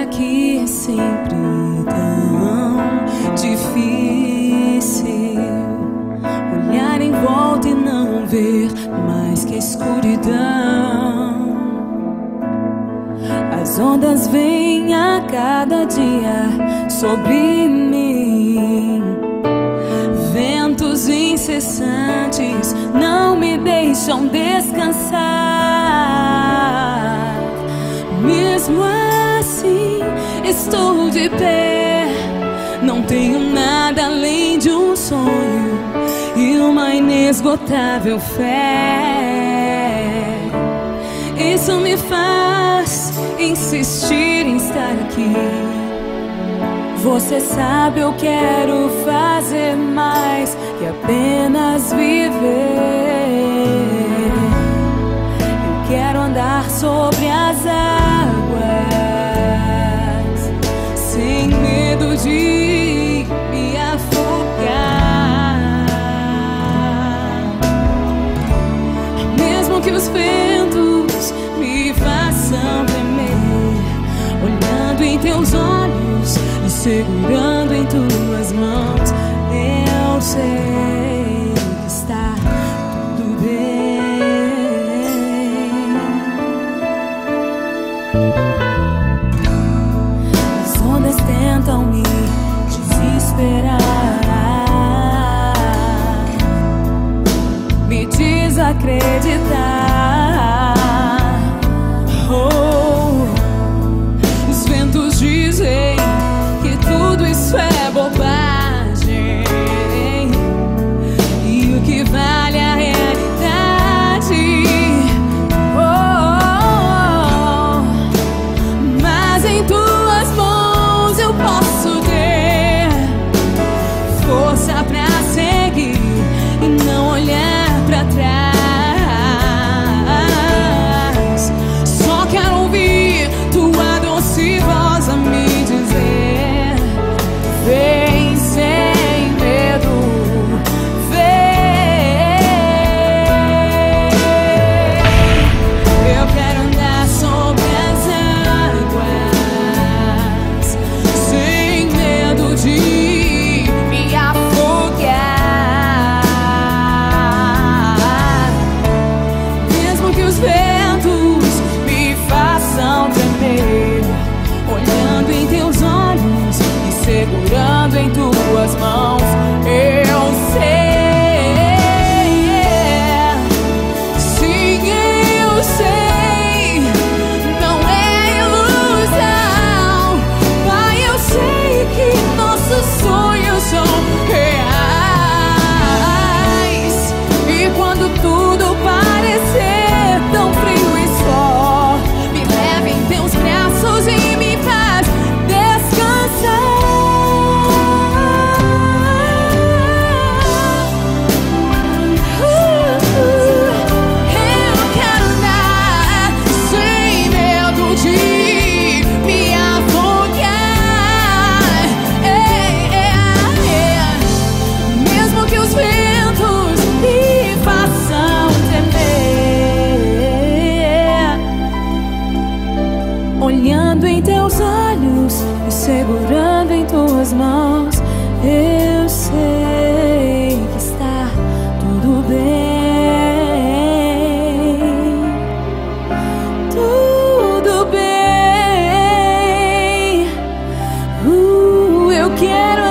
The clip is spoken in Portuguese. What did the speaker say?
aqui é sempre tão difícil. Olhar em volta e não ver mais que a escuridão. As ondas vêm a cada dia sobre mim. Ventos incessantes não me deixam descansar. Mesmo assim, estou de pé. Não tenho nada além de um sonho e uma inesgotável fé. Isso me faz insistir em estar aqui. Você sabe, eu quero fazer mais que apenas viver. Eu quero andar sobre as águas, sem medo de me afogar. Mesmo que os ventos me façam tremer, olhando em teus olhos e segurando em tuas mãos, eu sei que está tudo bem. As ondas tentam me desesperar, me desacreditar. Oh, os ventos dizem que tudo isso é bobagem, e o que vale é a realidade. Oh, mas em tuas mãos eu posso ter força pra seguir e não olhar pra trás. Só quero ouvir tua doce voz a me dizer: vem sem medo, vem. Eu quero andar sobre as águas, sem medo de me afogar. Mesmo que os ventos me façam tremer, olhando em teus olhos e segurando em tuas mãos, eu sei. Sim, eu sei, não é ilusão. Pai, eu sei que nossos sonhos são reais. E quando tudo parecer tão frio e só, me leva em teus braços e me faz descansar. Eu quero andar sem medo de me afogar. Mesmo que os ventos me façam tremer, olhando em teus olhos e segurando em tuas mãos, eu sei que está tudo bem. Tudo bem. Eu quero